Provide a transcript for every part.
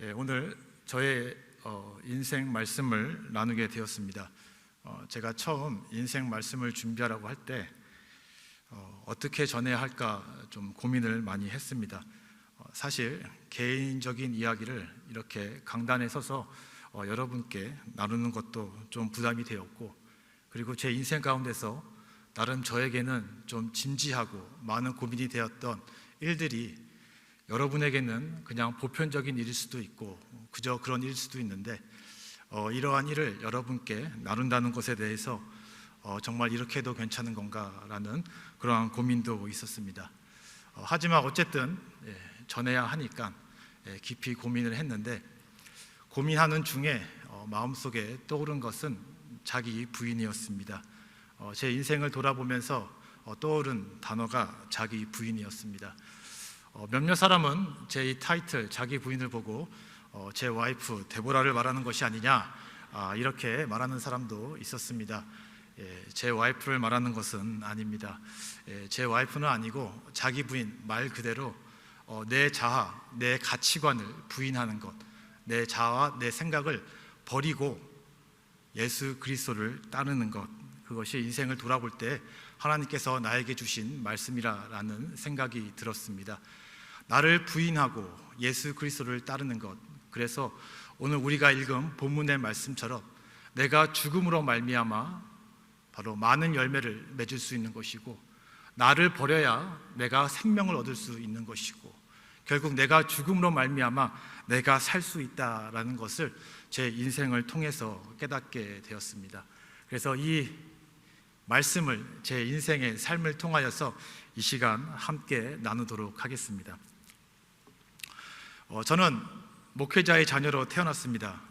오늘 저의 인생 말씀을 나누게 되었습니다. 제가 처음 인생 말씀을 준비하라고 할 때 어떻게 전해야 할까 좀 고민을 많이 했습니다. 사실 개인적인 이야기를 이렇게 강단에 서서 여러분께 나누는 것도 좀 부담이 되었고, 그리고 제 인생 가운데서 나름 저에게는 좀 진지하고 많은 고민이 되었던 일들이 여러분에게는 그냥 보편적인 일일 수도 있고 그저 그런 일일 수도 있는데, 이러한 일을 여러분께 나눈다는 것에 대해서 정말 이렇게 해도 괜찮은 건가라는 그러한 고민도 있었습니다. 하지만 어쨌든 전해야 하니까 깊이 고민을 했는데, 고민하는 중에 마음속에 떠오른 것은 자기 부인이었습니다. 제 인생을 돌아보면서 떠오른 단어가 자기 부인이었습니다. 몇몇 사람은 제 이 타이틀 자기 부인을 보고 제 와이프 데보라를 말하는 것이 아니냐, 이렇게 말하는 사람도 있었습니다. 제 와이프를 말하는 것은 아닙니다. 제 와이프는 아니고 자기 부인, 말 그대로 내 자아, 내 가치관을 부인하는 것, 내 자아와 내 생각을 버리고 예수 그리스도를 따르는 것, 그것이 인생을 돌아볼 때 하나님께서 나에게 주신 말씀이라는 생각이 들었습니다. 나를 부인하고 예수 그리스도를 따르는 것, 그래서 오늘 우리가 읽은 본문의 말씀처럼 내가 죽음으로 말미암아 바로 많은 열매를 맺을 수 있는 것이고, 나를 버려야 내가 생명을 얻을 수 있는 것이고, 결국 내가 죽음으로 말미암아 내가 살 수 있다라는 것을 제 인생을 통해서 깨닫게 되었습니다. 그래서 이 말씀을 제 인생의 삶을 통하여서 이 시간 함께 나누도록 하겠습니다. 저는 목회자의 자녀로 태어났습니다.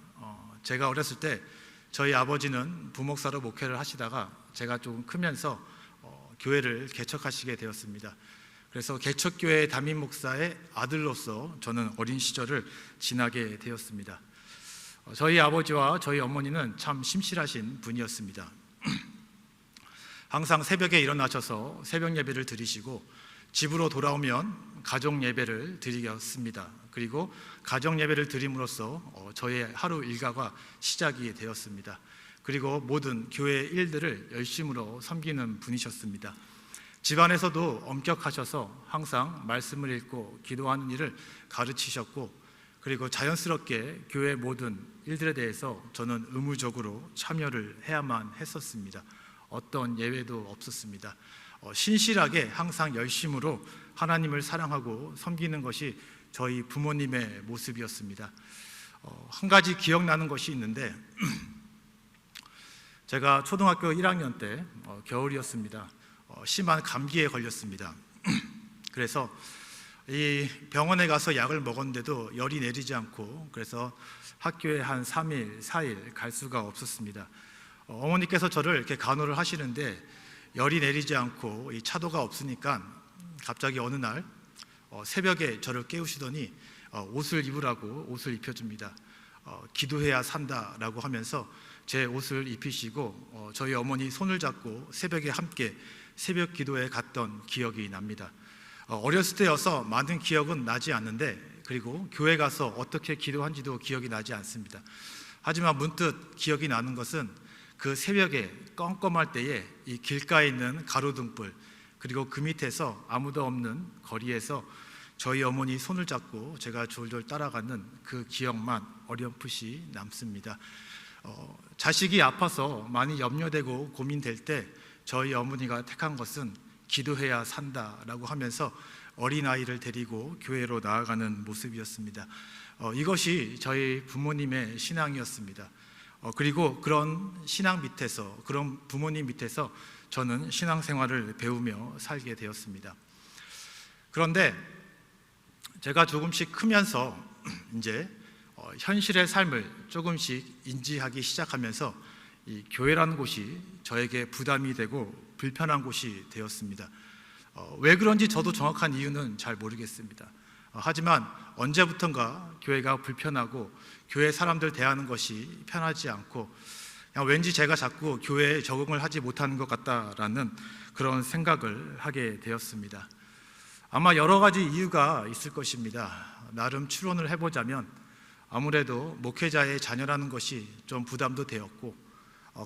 제가 어렸을 때 저희 아버지는 부목사로 목회를 하시다가 제가 조금 크면서 교회를 개척하시게 되었습니다. 그래서 개척교회 담임 목사의 아들로서 저는 어린 시절을 지나게 되었습니다. 저희 아버지와 저희 어머니는 참 심실하신 분이었습니다. 항상 새벽에 일어나셔서 새벽 예배를 드리시고 집으로 돌아오면 가정 예배를 드리셨습니다. 그리고 가정 예배를 드림으로써 저의 하루 일과가 시작이 되었습니다. 그리고 모든 교회 일들을 열심으로 섬기는 분이셨습니다. 집안에서도 엄격하셔서 항상 말씀을 읽고 기도하는 일을 가르치셨고, 그리고 자연스럽게 교회 모든 일들에 대해서 저는 의무적으로 참여를 해야만 했었습니다. 어떤 예외도 없었습니다. 신실하게 항상 열심으로 하나님을 사랑하고 섬기는 것이 저희 부모님의 모습이었습니다. 한 가지 기억나는 것이 있는데, 제가 초등학교 1학년 때 겨울이었습니다. 심한 감기에 걸렸습니다. 그래서 이 병원에 가서 약을 먹었는데도 열이 내리지 않고, 그래서 학교에 한 3일, 4일 갈 수가 없었습니다. 어머니께서 저를 이렇게 간호를 하시는데 열이 내리지 않고 이 차도가 없으니까 갑자기 어느 날 새벽에 저를 깨우시더니 옷을 입으라고 옷을 입혀줍니다. 기도해야 산다라고 하면서 제 옷을 입히시고 저희 어머니 손을 잡고 새벽에 함께 새벽 기도에 갔던 기억이 납니다. 어렸을 때여서 많은 기억은 나지 않는데, 그리고 교회 가서 어떻게 기도한지도 기억이 나지 않습니다. 하지만 문득 기억이 나는 것은 그 새벽에 껌껌할 때에 이 길가에 있는 가로등불, 그리고 그 밑에서 아무도 없는 거리에서 저희 어머니 손을 잡고 제가 졸졸 따라가는 그 기억만 어렴풋이 남습니다. 자식이 아파서 많이 염려되고 고민될 때 저희 어머니가 택한 것은 기도해야 산다라고 하면서 어린아이를 데리고 교회로 나아가는 모습이었습니다. 이것이 저희 부모님의 신앙이었습니다. 그리고 그런 신앙 밑에서, 그런 부모님 밑에서 저는 신앙생활을 배우며 살게 되었습니다. 그런데 제가 조금씩 크면서 이제 현실의 삶을 조금씩 인지하기 시작하면서 이 교회라는 곳이 저에게 부담이 되고 불편한 곳이 되었습니다. 왜 그런지 저도 정확한 이유는 잘 모르겠습니다. 하지만 언제부턴가 교회가 불편하고 교회 사람들 대하는 것이 편하지 않고, 그냥 왠지 제가 자꾸 교회에 적응을 하지 못하는 것 같다라는 그런 생각을 하게 되었습니다. 아마 여러 가지 이유가 있을 것입니다. 나름 추론을 해보자면 아무래도 목회자의 자녀라는 것이 좀 부담도 되었고,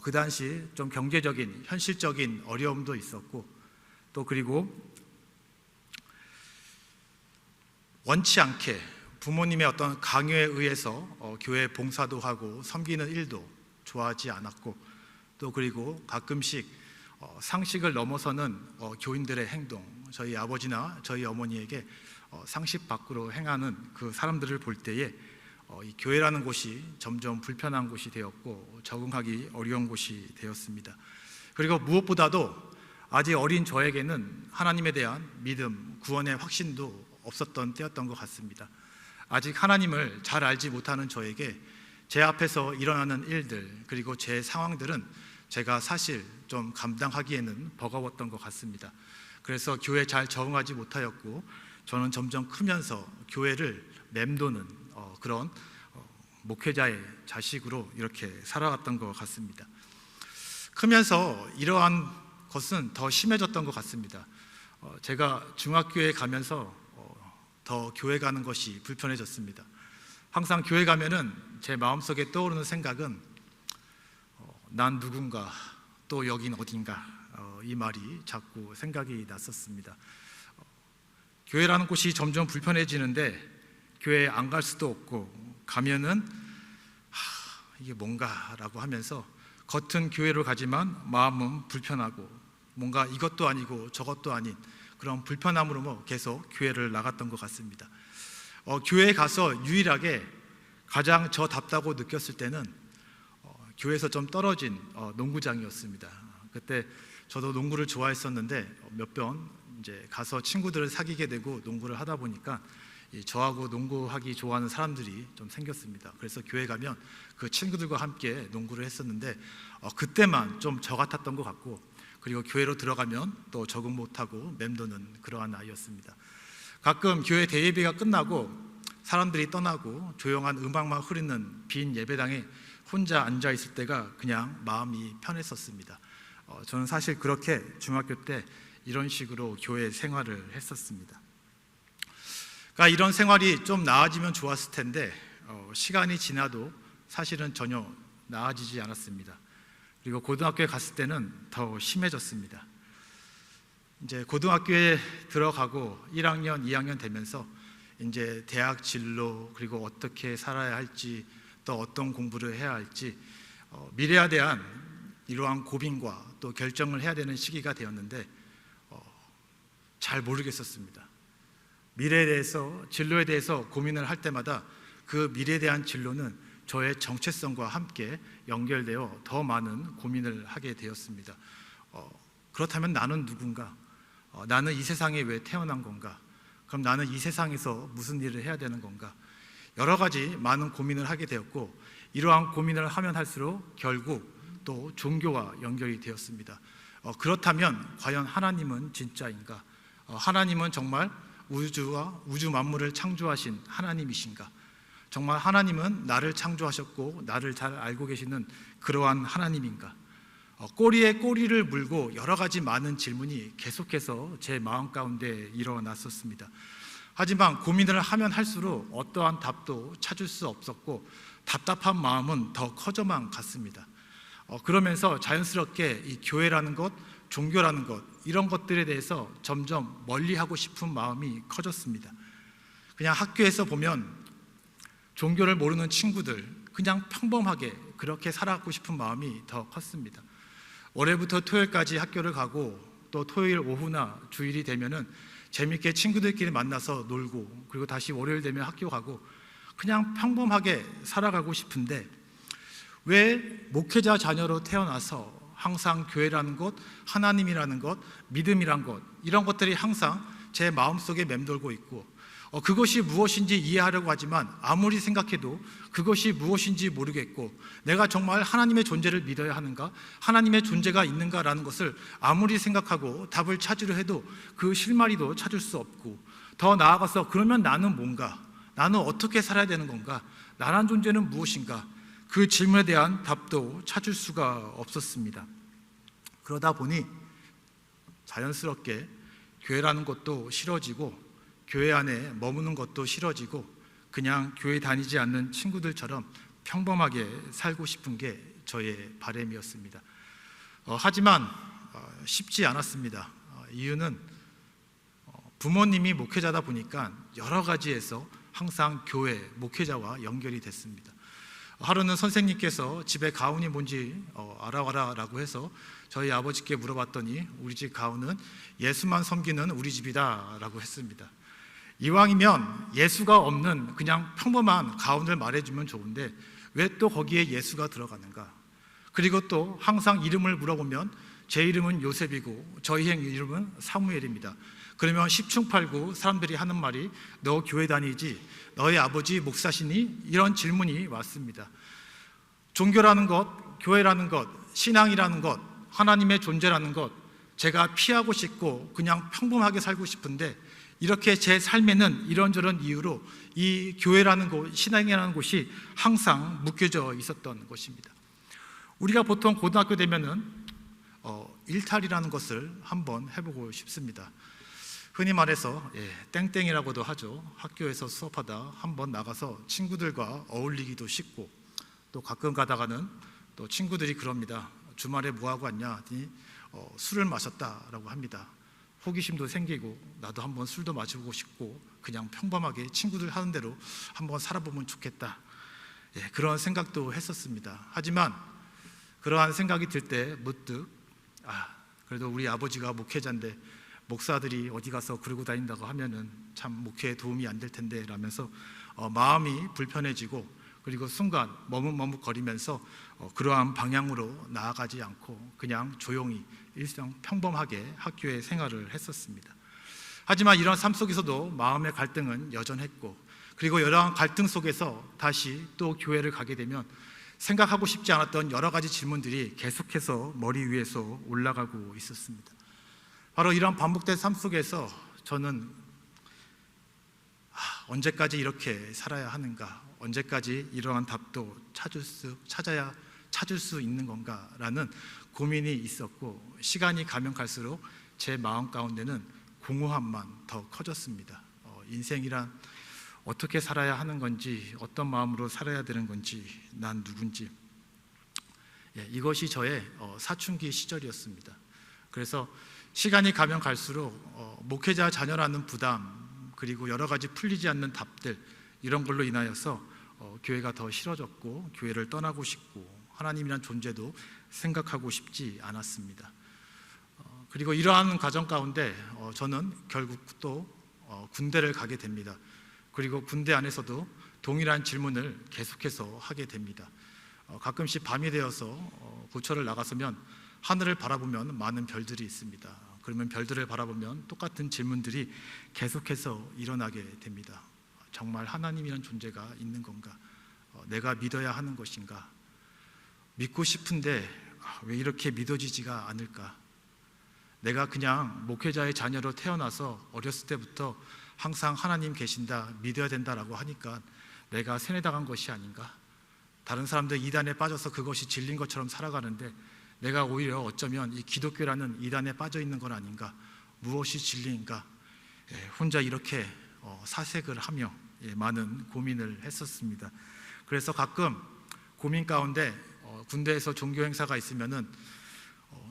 그 당시 좀 경제적인 현실적인 어려움도 있었고, 또 그리고 원치 않게 부모님의 어떤 강요에 의해서 교회 봉사도 하고 섬기는 일도 좋아하지 않았고, 또 그리고 가끔씩 상식을 넘어서는 교인들의 행동, 저희 아버지나 저희 어머니에게 상식 밖으로 행하는 그 사람들을 볼 때에 이 교회라는 곳이 점점 불편한 곳이 되었고 적응하기 어려운 곳이 되었습니다. 그리고 무엇보다도 아직 어린 저에게는 하나님에 대한 믿음, 구원의 확신도 없었던 때였던 것 같습니다. 아직 하나님을 잘 알지 못하는 저에게 제 앞에서 일어나는 일들, 그리고 제 상황들은 제가 사실 좀 감당하기에는 버거웠던 것 같습니다. 그래서 교회에 잘 적응하지 못하였고, 저는 점점 크면서 교회를 맴도는 그런 목회자의 자식으로 이렇게 살아갔던 것 같습니다. 크면서 이러한 것은 더 심해졌던 것 같습니다. 제가 중학교에 가면서 더 교회 가는 것이 불편해졌습니다. 항상 교회 가면은 제 마음속에 떠오르는 생각은 난 누군가, 또 여긴 어딘가, 이 말이 자꾸 생각이 났었습니다. 교회라는 곳이 점점 불편해지는데 교회에 안 갈 수도 없고, 가면은 이게 뭔가라고 하면서 겉은 교회로 가지만 마음은 불편하고, 뭔가 이것도 아니고 저것도 아닌 그런 불편함으로 계속 교회를 나갔던 것 같습니다. 교회에 가서 유일하게 가장 저 답다고 느꼈을 때는 교회에서 좀 떨어진 농구장이었습니다. 그때 저도 농구를 좋아했었는데 몇 번 이제 가서 친구들을 사귀게 되고 농구를 하다 보니까 저하고 농구하기 좋아하는 사람들이 좀 생겼습니다. 그래서 교회 가면 그 친구들과 함께 농구를 했었는데 그때만 좀 저 같았던 것 같고, 그리고 교회로 들어가면 또 적응 못하고 맴도는 그러한 아이였습니다. 가끔 교회 대예배가 끝나고 사람들이 떠나고 조용한 음악만 흐르는 빈 예배당에 혼자 앉아 있을 때가 그냥 마음이 편했었습니다. 저는 사실 그렇게 중학교 때 이런 식으로 교회 생활을 했었습니다. 그러니까 이런 생활이 좀 나아지면 좋았을 텐데 시간이 지나도 사실은 전혀 나아지지 않았습니다. 그리고 고등학교에 갔을 때는 더 심해졌습니다. 이제 고등학교에 들어가고 1학년, 2학년 되면서 이제 대학 진로, 그리고 어떻게 살아야 할지, 또 어떤 공부를 해야 할지 미래에 대한 이러한 고민과 또 결정을 해야 되는 시기가 되었는데 잘 모르겠었습니다. 미래에 대해서, 진로에 대해서 고민을 할 때마다 그 미래에 대한 진로는 저의 정체성과 함께 연결되어 더 많은 고민을 하게 되었습니다. 그렇다면 나는 누군가? 나는 이 세상에 왜 태어난 건가? 그럼 나는 이 세상에서 무슨 일을 해야 되는 건가? 여러 가지 많은 고민을 하게 되었고, 이러한 고민을 하면 할수록 결국 또 종교와 연결이 되었습니다. 그렇다면 과연 하나님은 진짜인가? 하나님은 정말 우주와 우주 만물을 창조하신 하나님이신가? 정말 하나님은 나를 창조하셨고 나를 잘 알고 계시는 그러한 하나님인가? 꼬리에 꼬리를 물고 여러 가지 많은 질문이 계속해서 제 마음 가운데 일어났었습니다. 하지만 고민을 하면 할수록 어떠한 답도 찾을 수 없었고 답답한 마음은 더 커져만 갔습니다. 그러면서 자연스럽게 이 교회라는 것, 종교라는 것, 이런 것들에 대해서 점점 멀리하고 싶은 마음이 커졌습니다. 그냥 학교에서 보면 종교를 모르는 친구들, 그냥 평범하게 그렇게 살아가고 싶은 마음이 더 컸습니다. 월요일부터 토요일까지 학교를 가고, 또 토요일 오후나 주일이 되면은 재밌게 친구들끼리 만나서 놀고, 그리고 다시 월요일 되면 학교 가고, 그냥 평범하게 살아가고 싶은데 왜 목회자 자녀로 태어나서 항상 교회라는 것, 하나님이라는 것, 믿음이란 것, 이런 것들이 항상 제 마음속에 맴돌고 있고, 그것이 무엇인지 이해하려고 하지만 아무리 생각해도 그것이 무엇인지 모르겠고, 내가 정말 하나님의 존재를 믿어야 하는가, 하나님의 존재가 있는가라는 것을 아무리 생각하고 답을 찾으려 해도 그 실마리도 찾을 수 없고, 더 나아가서 그러면 나는 뭔가, 나는 어떻게 살아야 되는 건가, 나란 존재는 무엇인가, 그 질문에 대한 답도 찾을 수가 없었습니다. 그러다 보니 자연스럽게 교회라는 것도 싫어지고, 교회 안에 머무는 것도 싫어지고, 그냥 교회 다니지 않는 친구들처럼 평범하게 살고 싶은 게 저의 바람이었습니다. 하지만 쉽지 않았습니다. 이유는 부모님이 목회자다 보니까 여러 가지에서 항상 교회 목회자와 연결이 됐습니다. 하루는 선생님께서 집에 가훈이 뭔지 알아와라 라고 해서 저희 아버지께 물어봤더니 우리 집 가훈은 예수만 섬기는 우리 집이다 라고 했습니다. 이왕이면 예수가 없는 그냥 평범한 가훈을 말해주면 좋은데 왜 또 거기에 예수가 들어가는가? 그리고 또 항상 이름을 물어보면 제 이름은 요셉이고 저희 형 이름은 사무엘입니다. 그러면 십중팔구 사람들이 하는 말이 너 교회 다니지? 너의 아버지 목사시니? 이런 질문이 왔습니다. 종교라는 것, 교회라는 것, 신앙이라는 것, 하나님의 존재라는 것 제가 피하고 싶고 그냥 평범하게 살고 싶은데 이렇게 제 삶에는 이런저런 이유로 이 교회라는 곳, 신앙이라는 곳이 항상 묶여져 있었던 것입니다. 우리가 보통 고등학교 되면은 일탈이라는 것을 한번 해보고 싶습니다. 흔히 말해서 땡땡이라고도 하죠. 학교에서 수업하다 한번 나가서 친구들과 어울리기도 쉽고 또 가끔 가다가는 또 친구들이 그럽니다. 주말에 뭐하고 왔냐 하더니 술을 마셨다라고 합니다. 호기심도 생기고 나도 한번 술도 마시고 싶고 그냥 평범하게 친구들 하는 대로 한번 살아보면 좋겠다. 그런 생각도 했었습니다. 하지만 그러한 생각이 들 때 문득 그래도 우리 아버지가 목회자인데 목사들이 어디 가서 그러고 다닌다고 하면은 참 목회에 도움이 안 될 텐데 라면서 마음이 불편해지고 그리고 순간 머뭇머뭇거리면서 그러한 방향으로 나아가지 않고 그냥 조용히 일상 평범하게 학교에 생활을 했었습니다. 하지만 이런 삶 속에서도 마음의 갈등은 여전했고 그리고 여러 갈등 속에서 다시 또 교회를 가게 되면 생각하고 싶지 않았던 여러 가지 질문들이 계속해서 머리 위에서 올라가고 있었습니다. 바로 이런 반복된 삶 속에서 저는 언제까지 이렇게 살아야 하는가? 언제까지 이러한 답도 찾을 수 있는 건가라는 고민이 있었고 시간이 가면 갈수록 제 마음 가운데는 공허함만 더 커졌습니다. 인생이란 어떻게 살아야 하는 건지 어떤 마음으로 살아야 되는 건지 난 누군지 이것이 저의 사춘기 시절이었습니다. 그래서 시간이 가면 갈수록 목회자 자녀라는 부담 그리고 여러 가지 풀리지 않는 답들 이런 걸로 인하여서 교회가 더 싫어졌고 교회를 떠나고 싶고 하나님이란 존재도 생각하고 싶지 않았습니다. 그리고 이러한 과정 가운데 저는 결국 또 군대를 가게 됩니다. 그리고 군대 안에서도 동일한 질문을 계속해서 하게 됩니다. 가끔씩 밤이 되어서 고철을 나가서면 하늘을 바라보면 많은 별들이 있습니다. 그러면 별들을 바라보면 똑같은 질문들이 계속해서 일어나게 됩니다. 정말 하나님이란 존재가 있는 건가? 내가 믿어야 하는 것인가? 믿고 싶은데 왜 이렇게 믿어지지가 않을까? 내가 그냥 목회자의 자녀로 태어나서 어렸을 때부터 항상 하나님 계신다, 믿어야 된다라고 하니까 내가 세뇌당한 것이 아닌가? 다른 사람들 이단에 빠져서 그것이 진리인 것처럼 살아가는데 내가 오히려 어쩌면 이 기독교라는 이단에 빠져 있는 건 아닌가? 무엇이 진리인가? 혼자 이렇게 사색을 하며 많은 고민을 했었습니다. 그래서 가끔 고민 가운데 군대에서 종교 행사가 있으면은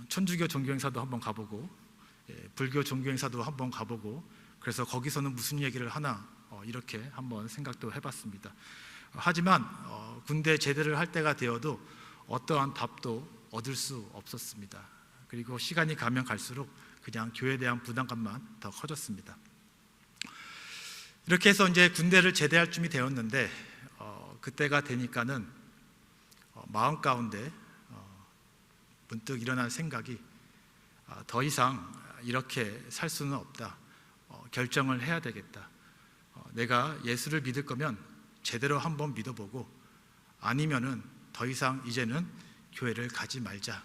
천주교 종교 행사도 한번 가보고 불교 종교 행사도 한번 가보고 그래서 거기서는 무슨 얘기를 하나 이렇게 한번 생각도 해봤습니다. 하지만 군대 제대를 할 때가 되어도 어떠한 답도 얻을 수 없었습니다. 그리고 시간이 가면 갈수록 그냥 교회에 대한 부담감만 더 커졌습니다. 이렇게 해서 이제 군대를 제대할 쯤이 되었는데 그때가 되니까는 마음 가운데 문득 일어난 생각이 더 이상 이렇게 살 수는 없다. 결정을 해야 되겠다. 내가 예수를 믿을 거면 제대로 한번 믿어보고 아니면은 더 이상 이제는 교회를 가지 말자.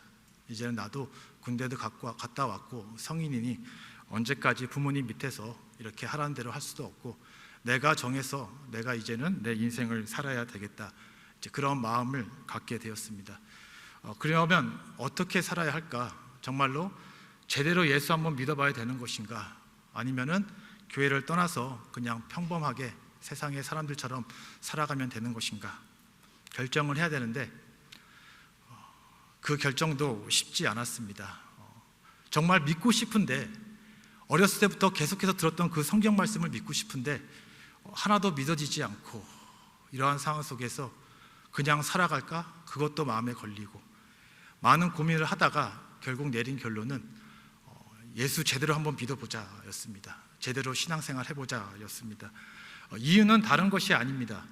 이제는 나도 군대도 갔다 왔고 성인이니 언제까지 부모님 밑에서 이렇게 하라는 대로 할 수도 없고 내가 정해서 내가 이제는 내 인생을 살아야 되겠다. 이제 그런 마음을 갖게 되었습니다. 그러면 어떻게 살아야 할까? 정말로 제대로 예수 한번 믿어봐야 되는 것인가? 아니면은 교회를 떠나서 그냥 평범하게 세상의 사람들처럼 살아가면 되는 것인가 결정을 해야 되는데 그 결정도 쉽지 않았습니다. 정말 믿고 싶은데 어렸을 때부터 계속해서 들었던 그 성경 말씀을 믿고 싶은데 하나도 믿어지지 않고 이러한 상황 속에서 그냥 살아갈까? 그것도 마음에 걸리고 많은 고민을 하다가 결국 내린 결론은 예수 제대로 한번 믿어보자 였습니다. 제대로 신앙생활 해보자 였습니다. 이유는 다른 것이 아닙니다.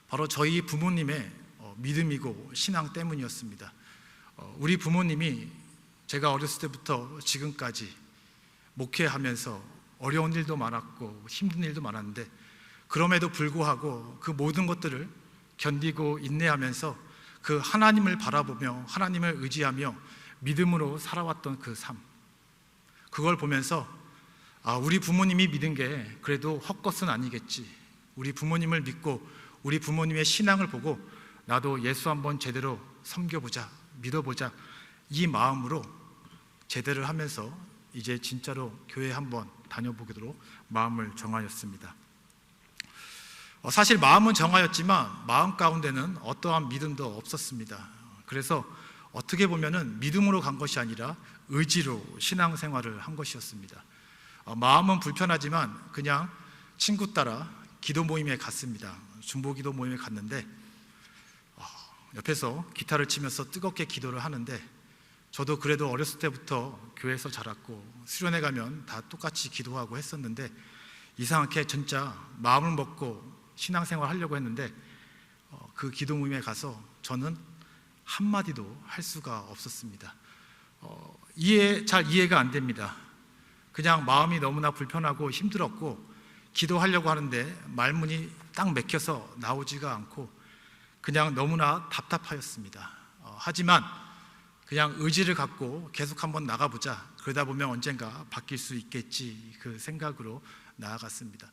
바로 저희 부모님의 믿음이고 신앙 때문이었습니다. 우리 부모님이 제가 어렸을 때부터 지금까지 목회하면서 어려운 일도 많았고 힘든 일도 많았는데 그럼에도 불구하고 그 모든 것들을 견디고 인내하면서 그 하나님을 바라보며 하나님을 의지하며 믿음으로 살아왔던 그 삶, 그걸 보면서 우리 부모님이 믿은 게 그래도 헛것은 아니겠지. 우리 부모님을 믿고 우리 부모님의 신앙을 보고 나도 예수 한번 제대로 섬겨보자, 믿어보자, 이 마음으로 제대를 하면서 이제 진짜로 교회 한번 다녀보도록 마음을 정하였습니다. 사실 마음은 정하였지만 마음 가운데는 어떠한 믿음도 없었습니다. 그래서 어떻게 보면은 믿음으로 간 것이 아니라 의지로 신앙생활을 한 것이었습니다. 마음은 불편하지만 그냥 친구 따라 기도 모임에 갔습니다. 중보기도 모임에 갔는데 옆에서 기타를 치면서 뜨겁게 기도를 하는데 저도 그래도 어렸을 때부터 교회에서 자랐고 수련회 가면 다 똑같이 기도하고 했었는데 이상하게 진짜 마음을 먹고 신앙생활 하려고 했는데 그 기도 모임에 가서 저는 한마디도 할 수가 없었습니다. 잘 이해가 안 됩니다. 그냥 마음이 너무나 불편하고 힘들었고 기도하려고 하는데 말문이 딱 막혀서 나오지가 않고 그냥 너무나 답답하였습니다. 하지만 그냥 의지를 갖고 계속 한번 나가보자, 그러다 보면 언젠가 바뀔 수 있겠지, 그 생각으로 나아갔습니다.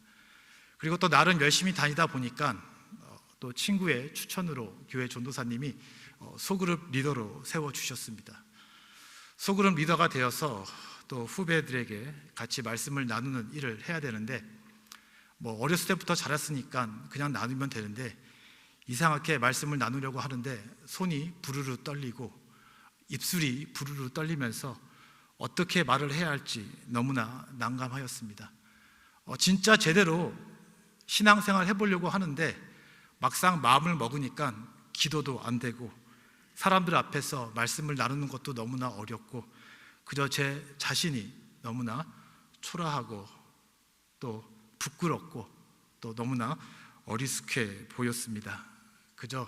그리고 또 나름 열심히 다니다 보니까 또 친구의 추천으로 교회 전도사님이 소그룹 리더로 세워주셨습니다. 소그룹 리더가 되어서 또 후배들에게 같이 말씀을 나누는 일을 해야 되는데 어렸을 때부터 자랐으니까 그냥 나누면 되는데 이상하게 말씀을 나누려고 하는데 손이 부르르 떨리고 입술이 부르르 떨리면서 어떻게 말을 해야 할지 너무나 난감하였습니다. 진짜 제대로 신앙생활 해보려고 하는데 막상 마음을 먹으니까 기도도 안 되고 사람들 앞에서 말씀을 나누는 것도 너무나 어렵고 그저 제 자신이 너무나 초라하고 또 부끄럽고 또 너무나 어리숙해 보였습니다. 그저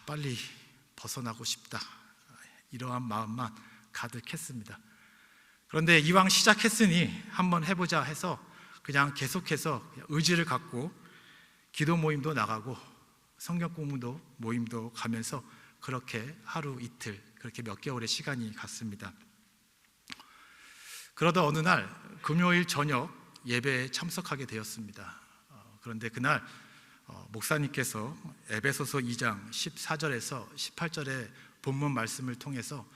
빨리 벗어나고 싶다, 이러한 마음만 가득했습니다. 그런데 이왕 시작했으니 한번 해보자 해서 그냥 계속해서 의지를 갖고 기도 모임도 나가고 성경 공부도 모임도 가면서 그렇게 하루 이틀 그렇게 몇 개월의 시간이 갔습니다. 그러다 어느 날 금요일 저녁 예배에 참석하게 되었습니다. 그런데 그날 목사님께서 에베소서 2장 14절에서 18절의 본문 말씀을 통해서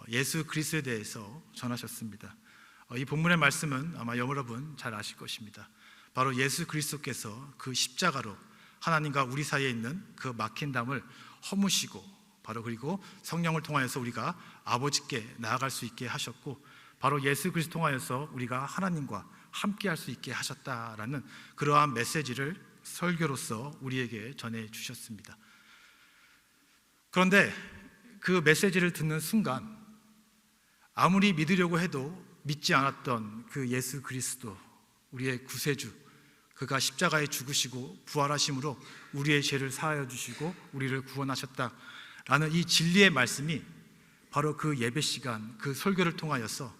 예수 그리스도에 대해서 전하셨습니다. 이 본문의 말씀은 아마 여러분 잘 아실 것입니다. 바로 예수 그리스도께서 그 십자가로 하나님과 우리 사이에 있는 그 막힌 담을 허무시고 바로 그리고 성령을 통하여서 우리가 아버지께 나아갈 수 있게 하셨고 바로 예수 그리스도 통하여서 우리가 하나님과 함께 할 수 있게 하셨다라는 그러한 메시지를 설교로서 우리에게 전해 주셨습니다. 그런데 그 메시지를 듣는 순간 아무리 믿으려고 해도 믿지 않았던 그 예수 그리스도, 우리의 구세주, 그가 십자가에 죽으시고 부활하심으로 우리의 죄를 사하여 주시고 우리를 구원하셨다라는 이 진리의 말씀이 바로 그 예배 시간, 그 설교를 통하여서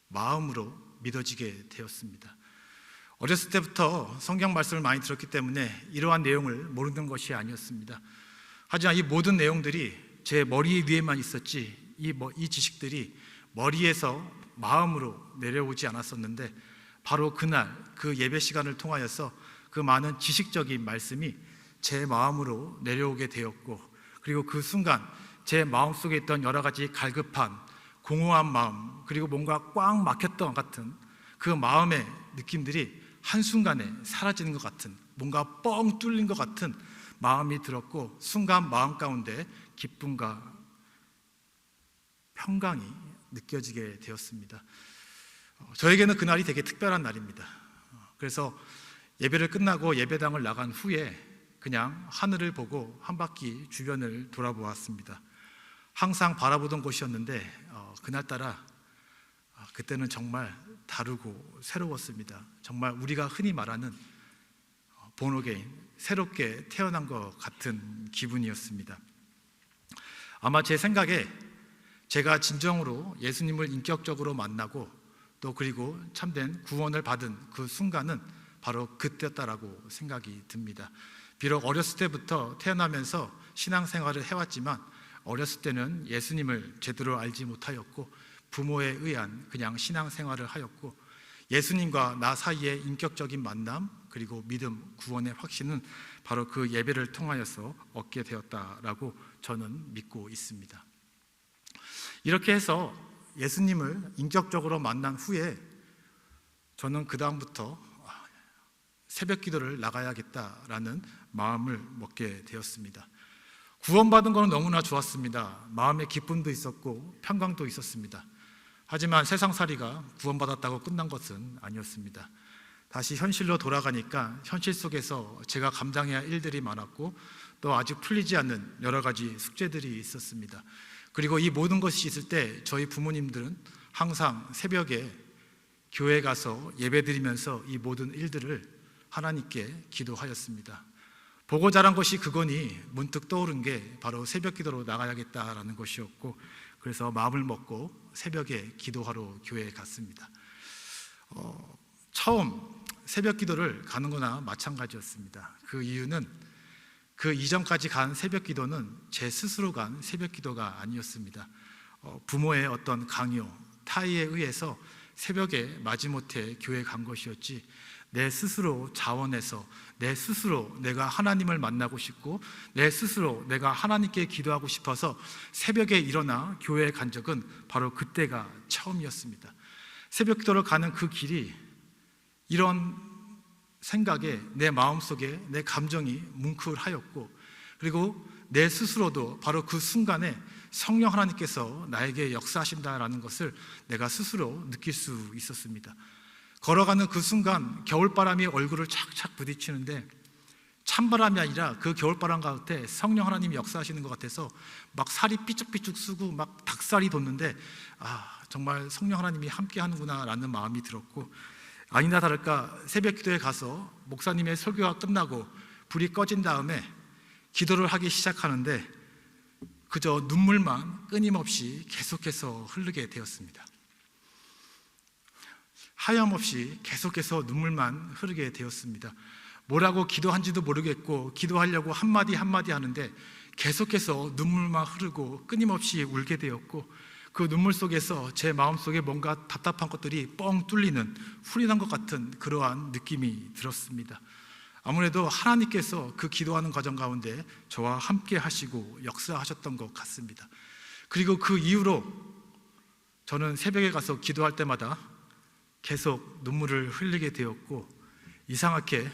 마음으로 믿어지게 되었습니다. 어렸을 때부터 성경 말씀을 많이 들었기 때문에 이러한 내용을 모르는 것이 아니었습니다. 하지만 이 모든 내용들이 제 머리 위에만 있었지 이 지식들이 머리에서 마음으로 내려오지 않았었는데 바로 그날 그 예배 시간을 통하여서 그 많은 지식적인 말씀이 제 마음으로 내려오게 되었고 그리고 그 순간 제 마음속에 있던 여러 가지 갈급한 공허한 마음 그리고 뭔가 꽉 막혔던 것 같은 그 마음의 느낌들이 한순간에 사라지는 것 같은, 뭔가 뻥 뚫린 것 같은 마음이 들었고, 순간 마음 가운데 기쁨과 평강이 느껴지게 되었습니다. 저에게는 그날이 되게 특별한 날입니다. 그래서 예배를 끝나고 예배당을 나간 후에 그냥 하늘을 보고 한 바퀴 주변을 돌아보았습니다. 항상 바라보던 곳이었는데 그날따라 그때는 정말 다르고 새로웠습니다. 정말 우리가 흔히 말하는 본어게인, 새롭게 태어난 것 같은 기분이었습니다. 아마 제 생각에 제가 진정으로 예수님을 인격적으로 만나고 또 그리고 참된 구원을 받은 그 순간은 바로 그때였다라고 생각이 듭니다. 비록 어렸을 때부터 태어나면서 신앙생활을 해왔지만 어렸을 때는 예수님을 제대로 알지 못하였고 부모에 의한 그냥 신앙생활을 하였고 예수님과 나 사이의 인격적인 만남 그리고 믿음, 구원의 확신은 바로 그 예배를 통하여서 얻게 되었다라고 저는 믿고 있습니다. 이렇게 해서 예수님을 인격적으로 만난 후에 저는 그 다음부터 새벽 기도를 나가야겠다라는 마음을 먹게 되었습니다. 구원받은 것은 너무나 좋았습니다. 마음의 기쁨도 있었고 평강도 있었습니다. 하지만 세상살이가 구원받았다고 끝난 것은 아니었습니다. 다시 현실로 돌아가니까 현실 속에서 제가 감당해야 할 일들이 많았고 또 아직 풀리지 않는 여러 가지 숙제들이 있었습니다. 그리고 이 모든 것이 있을 때 저희 부모님들은 항상 새벽에 교회 가서 예배드리면서 이 모든 일들을 하나님께 기도하였습니다. 보고 자란 것이 그거니 문득 떠오른 게 바로 새벽 기도로 나가야겠다라는 것이었고 그래서 마음을 먹고 새벽에 기도하러 교회에 갔습니다. 처음 새벽 기도를 가는 거나 마찬가지였습니다. 그 이유는 그 이전까지 간 새벽 기도는 제 스스로 간 새벽 기도가 아니었습니다. 부모의 어떤 강요, 타의에 의해서 새벽에 마지못해 교회에 간 것이었지 내 스스로 자원해서 내 스스로 내가 하나님을 만나고 싶고 내 스스로 내가 하나님께 기도하고 싶어서 새벽에 일어나 교회에 간 적은 바로 그때가 처음이었습니다. 새벽 기도를 가는 그 길이 이런 생각에 내 마음속에 내 감정이 뭉클하였고 그리고 내 스스로도 바로 그 순간에 성령 하나님께서 나에게 역사하신다라는 것을 내가 스스로 느낄 수 있었습니다. 걸어가는 그 순간 겨울바람이 얼굴을 착착 부딪히는데 찬바람이 아니라 그 겨울바람 가운데 성령 하나님이 역사하시는 것 같아서 막 살이 삐죽삐죽 쓰고 막 닭살이 돋는데 정말 성령 하나님이 함께 하는구나 라는 마음이 들었고 아니나 다를까 새벽 기도에 가서 목사님의 설교가 끝나고 불이 꺼진 다음에 기도를 하기 시작하는데 그저 눈물만 끊임없이 계속해서 흐르게 되었습니다. 하염없이 계속해서 눈물만 흐르게 되었습니다. 뭐라고 기도한지도 모르겠고 기도하려고 한마디 한마디 하는데 계속해서 눈물만 흐르고 끊임없이 울게 되었고 그 눈물 속에서 제 마음속에 뭔가 답답한 것들이 뻥 뚫리는 풀이 난 것 같은 그러한 느낌이 들었습니다. 아무래도 하나님께서 그 기도하는 과정 가운데 저와 함께 하시고 역사하셨던 것 같습니다. 그리고 그 이후로 저는 새벽에 가서 기도할 때마다 계속 눈물을 흘리게 되었고 이상하게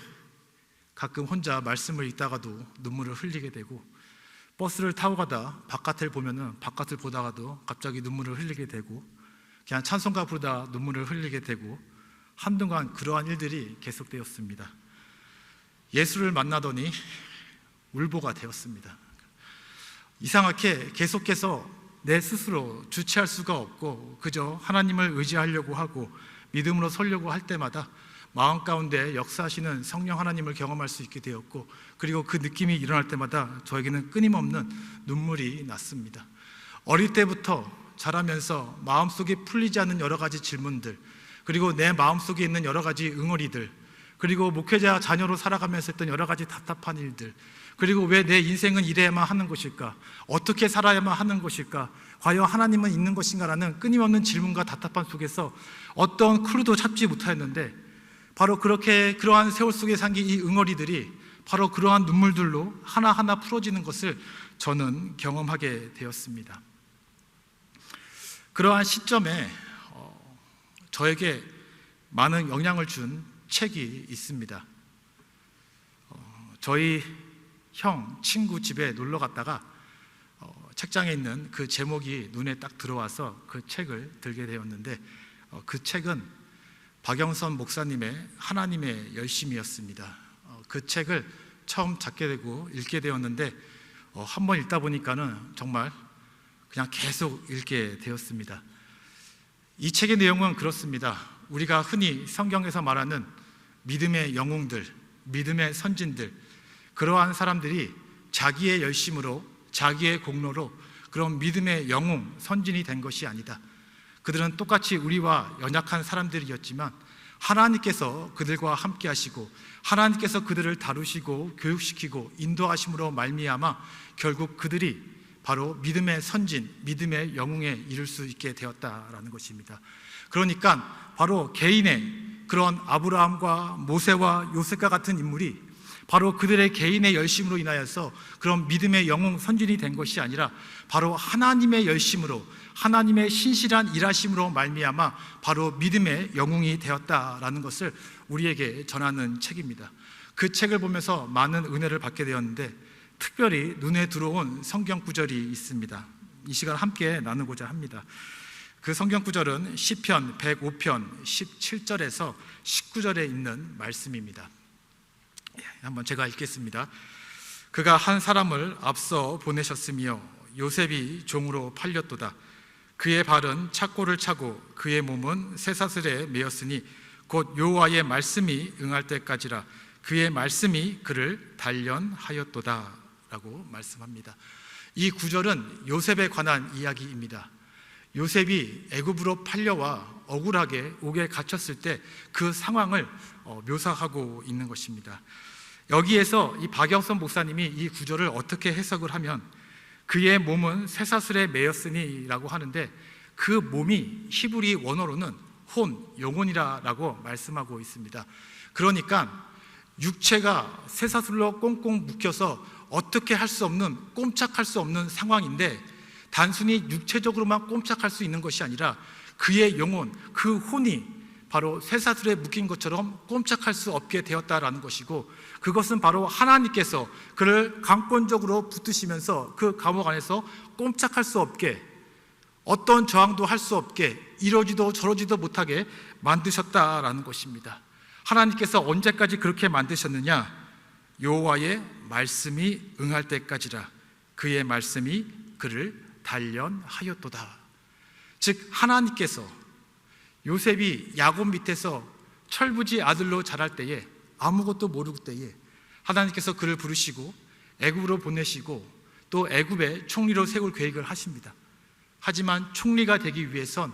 가끔 혼자 말씀을 읽다가도 눈물을 흘리게 되고 버스를 타고 가다 바깥을 보면은 바깥을 보다가도 갑자기 눈물을 흘리게 되고 그냥 찬송가 부르다 눈물을 흘리게 되고 한동안 그러한 일들이 계속되었습니다. 예수를 만나더니 울보가 되었습니다. 이상하게 계속해서 내 스스로 주체할 수가 없고 그저 하나님을 의지하려고 하고 믿음으로 서려고 할 때마다 마음 가운데 역사하시는 성령 하나님을 경험할 수 있게 되었고 그리고 그 느낌이 일어날 때마다 저에게는 끊임없는 눈물이 났습니다. 어릴 때부터 자라면서 마음속에 풀리지 않는 여러 가지 질문들 그리고 내 마음속에 있는 여러 가지 응어리들 그리고 목회자 자녀로 살아가면서 했던 여러 가지 답답한 일들 그리고 왜 내 인생은 이래야만 하는 것일까? 어떻게 살아야만 하는 것일까? 과연 하나님은 있는 것인가라는 끊임없는 질문과 답답함 속에서 어떤 클루도 찾지 못하였는데 바로 그러한 세월 속에 담긴 이 응어리들이 바로 그러한 눈물들로 하나하나 풀어지는 것을 저는 경험하게 되었습니다. 그러한 시점에 저에게 많은 영향을 준 책이 있습니다. 저희 형, 친구 집에 놀러 갔다가 책장에 있는 그 제목이 눈에 딱 들어와서 그 책을 들게 되었는데, 그 책은 박영선 목사님의 하나님의 열심이었습니다. 그 책을 처음 잡게 되고 읽게 되었는데, 한번 읽다 보니까는 정말 그냥 계속 읽게 되었습니다. 이 책의 내용은 그렇습니다. 우리가 흔히 성경에서 말하는 믿음의 영웅들, 믿음의 선진들, 그러한 사람들이 자기의 열심으로, 자기의 공로로 그런 믿음의 영웅, 선진이 된 것이 아니다. 그들은 똑같이 우리와 연약한 사람들이었지만 하나님께서 그들과 함께 하시고 하나님께서 그들을 다루시고 교육시키고 인도하심으로 말미암아 결국 그들이 바로 믿음의 선진, 믿음의 영웅에 이를 수 있게 되었다라는 것입니다. 그러니까 바로 개인의 그런 아브라함과 모세와 요셉과 같은 인물이 바로 그들의 개인의 열심으로 인하여서 그런 믿음의 영웅 선진이 된 것이 아니라 바로 하나님의 열심으로, 하나님의 신실한 일하심으로 말미암아 바로 믿음의 영웅이 되었다라는 것을 우리에게 전하는 책입니다. 그 책을 보면서 많은 은혜를 받게 되었는데, 특별히 눈에 들어온 성경 구절이 있습니다. 이 시간 함께 나누고자 합니다. 그 성경 구절은 시편 105편 17절에서 19절에 있는 말씀입니다. 한번 제가 읽겠습니다. 그가 한 사람을 앞서 보내셨으며 요셉이 종으로 팔렸도다. 그의 발은 착고를 차고 그의 몸은 쇠사슬에 매였으니 곧 여호와의 말씀이 응할 때까지라. 그의 말씀이 그를 단련하였도다 라고 말씀합니다. 이 구절은 요셉에 관한 이야기입니다. 요셉이 애굽으로 팔려와 억울하게 옥에 갇혔을 때 그 상황을 묘사하고 있는 것입니다. 여기에서 이 박영선 목사님이 이 구절을 어떻게 해석을 하면, 그의 몸은 쇠사슬에 매였으니 라고 하는데, 그 몸이 히브리 원어로는 혼, 영혼이라고 말씀하고 있습니다. 그러니까 육체가 쇠사슬로 꽁꽁 묶여서 어떻게 할 수 없는, 꼼짝할 수 없는 상황인데, 단순히 육체적으로만 꼼짝할 수 있는 것이 아니라 그의 영혼, 그 혼이 바로 쇠사슬에 묶인 것처럼 꼼짝할 수 없게 되었다라는 것이고, 그것은 바로 하나님께서 그를 강권적으로 붙드시면서 그 감옥 안에서 꼼짝할 수 없게, 어떤 저항도 할 수 없게, 이러지도 저러지도 못하게 만드셨다라는 것입니다. 하나님께서 언제까지 그렇게 만드셨느냐? 여호와의 말씀이 응할 때까지라. 그의 말씀이 그를 단련하였도다. 즉 하나님께서 요셉이 야곱 밑에서 철부지 아들로 자랄 때에, 아무것도 모르고 때에 하나님께서 그를 부르시고 애굽으로 보내시고 또 애굽의 총리로 세울 계획을 하십니다. 하지만 총리가 되기 위해선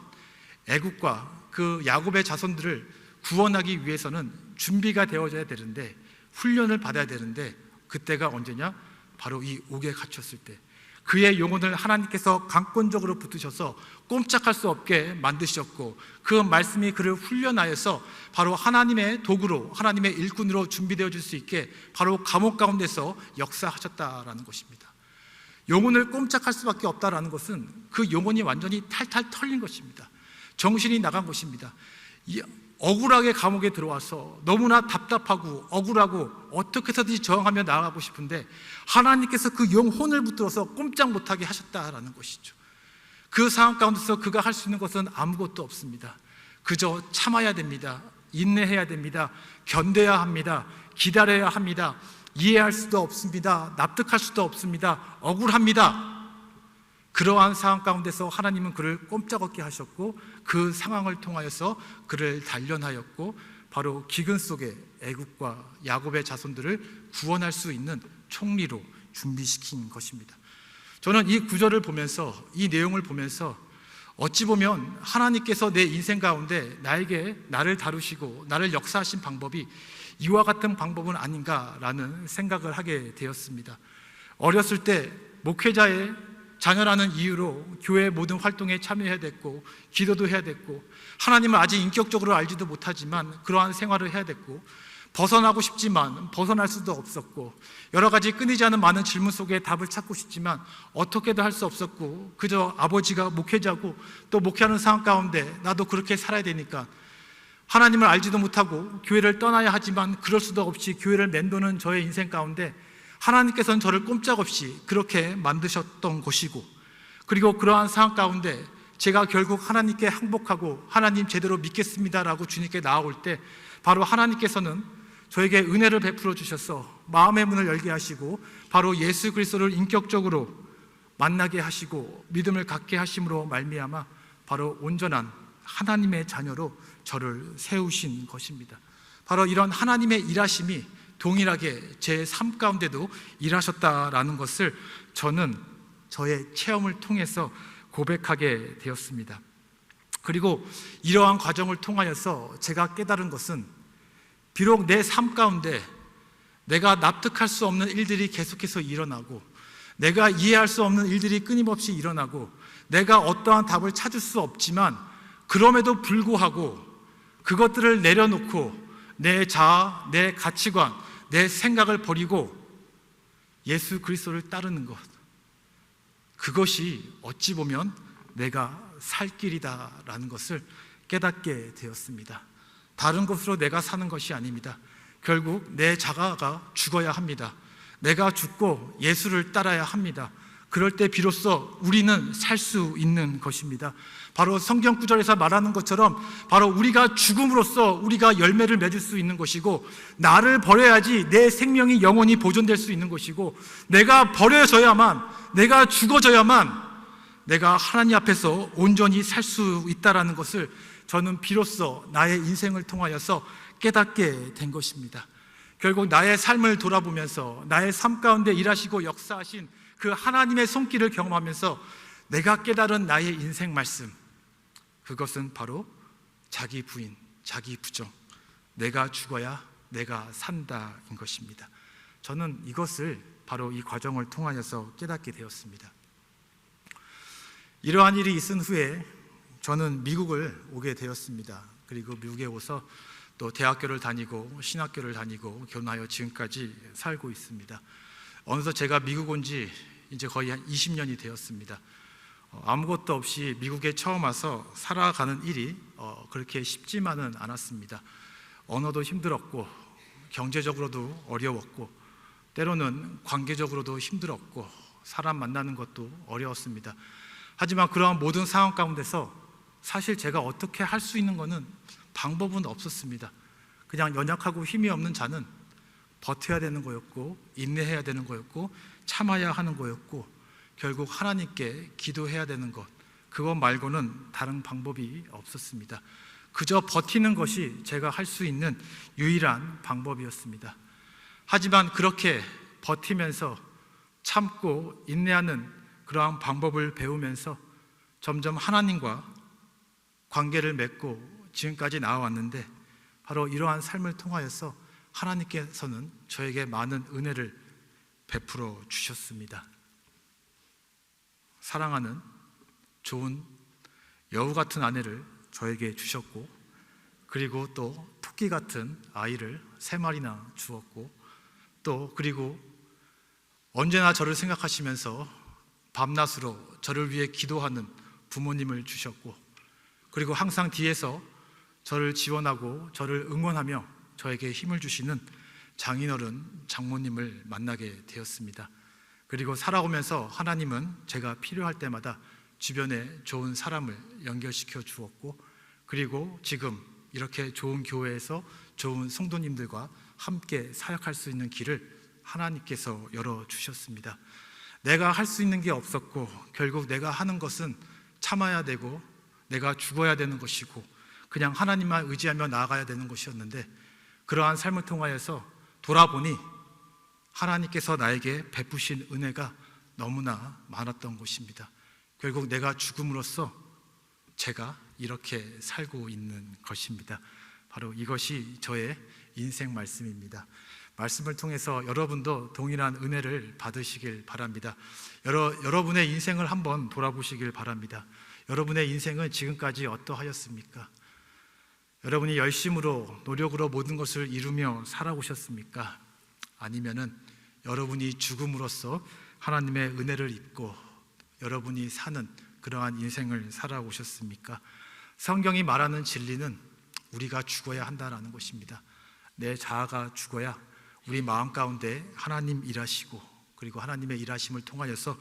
애굽과 그 야곱의 자손들을 구원하기 위해서는 준비가 되어져야 되는데, 훈련을 받아야 되는데, 그때가 언제냐? 바로 이 옥에 갇혔을 때 그의 영혼을 하나님께서 강권적으로 붙드셔서 꼼짝할 수 없게 만드셨고, 그 말씀이 그를 훈련하여서 바로 하나님의 도구로, 하나님의 일꾼으로 준비되어질 수 있게 바로 감옥 가운데서 역사하셨다라는 것입니다. 영혼을 꼼짝할 수밖에 없다라는 것은 그 영혼이 완전히 탈탈 털린 것입니다. 정신이 나간 것입니다. 억울하게 감옥에 들어와서 너무나 답답하고 억울하고 어떻게 해서든지 저항하며 나아가고 싶은데, 하나님께서 그 영혼을 붙들어서 꼼짝 못하게 하셨다라는 것이죠. 그 상황 가운데서 그가 할 수 있는 것은 아무것도 없습니다. 그저 참아야 됩니다. 인내해야 됩니다. 견뎌야 합니다. 기다려야 합니다. 이해할 수도 없습니다. 납득할 수도 없습니다. 억울합니다. 그러한 상황 가운데서 하나님은 그를 꼼짝없게 하셨고, 그 상황을 통하여서 그를 단련하였고, 바로 기근 속에 애굽과 야곱의 자손들을 구원할 수 있는 총리로 준비시킨 것입니다. 저는 이 구절을 보면서, 이 내용을 보면서 어찌 보면 하나님께서 내 인생 가운데 나를 다루시고 나를 역사하신 방법이 이와 같은 방법은 아닌가라는 생각을 하게 되었습니다. 어렸을 때 목회자의 자녀라는 이유로 교회의 모든 활동에 참여해야 됐고, 기도도 해야 됐고, 하나님을 아직 인격적으로 알지도 못하지만 그러한 생활을 해야 됐고, 벗어나고 싶지만 벗어날 수도 없었고, 여러 가지 끊이지 않은 많은 질문 속에 답을 찾고 싶지만 어떻게도 할 수 없었고, 그저 아버지가 목회자고 또 목회하는 상황 가운데 나도 그렇게 살아야 되니까 하나님을 알지도 못하고 교회를 떠나야 하지만 그럴 수도 없이 교회를 맴도는 저의 인생 가운데 하나님께서는 저를 꼼짝없이 그렇게 만드셨던 것이고, 그리고 그러한 상황 가운데 제가 결국 하나님께 항복하고 하나님 제대로 믿겠습니다라고 주님께 나아올 때 바로 하나님께서는 저에게 은혜를 베풀어 주셔서 마음의 문을 열게 하시고 바로 예수 그리스도를 인격적으로 만나게 하시고 믿음을 갖게 하심으로 말미암아 바로 온전한 하나님의 자녀로 저를 세우신 것입니다. 바로 이런 하나님의 일하심이 동일하게 제 삶 가운데도 일하셨다라는 것을 저는 저의 체험을 통해서 고백하게 되었습니다. 그리고 이러한 과정을 통하여서 제가 깨달은 것은 비록 내 삶 가운데 내가 납득할 수 없는 일들이 계속해서 일어나고 내가 이해할 수 없는 일들이 끊임없이 일어나고 내가 어떠한 답을 찾을 수 없지만 그럼에도 불구하고 그것들을 내려놓고 내 자아, 내 가치관, 내 생각을 버리고 예수 그리스도를 따르는 것, 그것이 어찌 보면 내가 살 길이다라는 것을 깨닫게 되었습니다. 다른 것으로 내가 사는 것이 아닙니다. 결국 내 자아가 죽어야 합니다. 내가 죽고 예수를 따라야 합니다. 그럴 때 비로소 우리는 살 수 있는 것입니다. 바로 성경 구절에서 말하는 것처럼 바로 우리가 죽음으로써 우리가 열매를 맺을 수 있는 것이고, 나를 버려야지 내 생명이 영원히 보존될 수 있는 것이고, 내가 버려져야만, 내가 죽어져야만 내가 하나님 앞에서 온전히 살 수 있다는 것을 저는 비로소 나의 인생을 통하여서 깨닫게 된 것입니다. 결국 나의 삶을 돌아보면서 나의 삶 가운데 일하시고 역사하신 그 하나님의 손길을 경험하면서 내가 깨달은 나의 인생 말씀, 그것은 바로 자기 부인, 자기 부정, 내가 죽어야 내가 산다인 것입니다. 저는 이것을 바로 이 과정을 통하여서 깨닫게 되었습니다. 이러한 일이 있은 후에 저는 미국을 오게 되었습니다. 그리고 미국에 오서 또 대학교를 다니고 신학교를 다니고 결혼하여 지금까지 살고 있습니다. 어느덧 제가 미국 온 지 이제 거의 한 20년이 되었습니다. 아무것도 없이 미국에 처음 와서 살아가는 일이 그렇게 쉽지만은 않았습니다. 언어도 힘들었고 경제적으로도 어려웠고 때로는 관계적으로도 힘들었고 사람 만나는 것도 어려웠습니다. 하지만 그러한 모든 상황 가운데서 사실 제가 어떻게 할 수 있는 것은 방법은 없었습니다. 그냥 연약하고 힘이 없는 자는 버텨야 되는 거였고 인내해야 되는 거였고 참아야 하는 거였고 결국 하나님께 기도해야 되는 것, 그것 말고는 다른 방법이 없었습니다. 그저 버티는 것이 제가 할 수 있는 유일한 방법이었습니다. 하지만 그렇게 버티면서 참고 인내하는 그러한 방법을 배우면서 점점 하나님과 관계를 맺고 지금까지 나아왔는데, 바로 이러한 삶을 통하여서 하나님께서는 저에게 많은 은혜를 베풀어 주셨습니다. 사랑하는 좋은 여우 같은 아내를 저에게 주셨고, 그리고 또 토끼 같은 아이를 3마리나 주었고, 또 그리고 언제나 저를 생각하시면서 밤낮으로 저를 위해 기도하는 부모님을 주셨고, 그리고 항상 뒤에서 저를 지원하고 저를 응원하며 저에게 힘을 주시는 장인어른, 장모님을 만나게 되었습니다. 그리고 살아오면서 하나님은 제가 필요할 때마다 주변에 좋은 사람을 연결시켜 주었고, 그리고 지금 이렇게 좋은 교회에서 좋은 성도님들과 함께 사역할 수 있는 길을 하나님께서 열어주셨습니다. 내가 할 수 있는 게 없었고 결국 내가 하는 것은 참아야 되고 내가 죽어야 되는 것이고 그냥 하나님만 의지하며 나아가야 되는 것이었는데, 그러한 삶을 통하여서 돌아보니 하나님께서 나에게 베푸신 은혜가 너무나 많았던 것입니다. 결국 내가 죽음으로써 제가 이렇게 살고 있는 것입니다. 바로 이것이 저의 인생 말씀입니다. 말씀을 통해서 여러분도 동일한 은혜를 받으시길 바랍니다. 여러분의 인생을 한번 돌아보시길 바랍니다. 여러분의 인생은 지금까지 어떠하였습니까? 여러분이 열심으로 노력으로 모든 것을 이루며 살아오셨습니까? 아니면은 여러분이 죽음으로써 하나님의 은혜를 입고 여러분이 사는 그러한 인생을 살아오셨습니까? 성경이 말하는 진리는 우리가 죽어야 한다라는 것입니다. 내 자아가 죽어야 우리 마음 가운데 하나님 일하시고 그리고 하나님의 일하심을 통하여서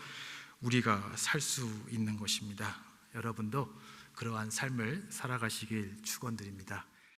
우리가 살 수 있는 것입니다. 여러분도 그러한 삶을 살아가시길 축원드립니다.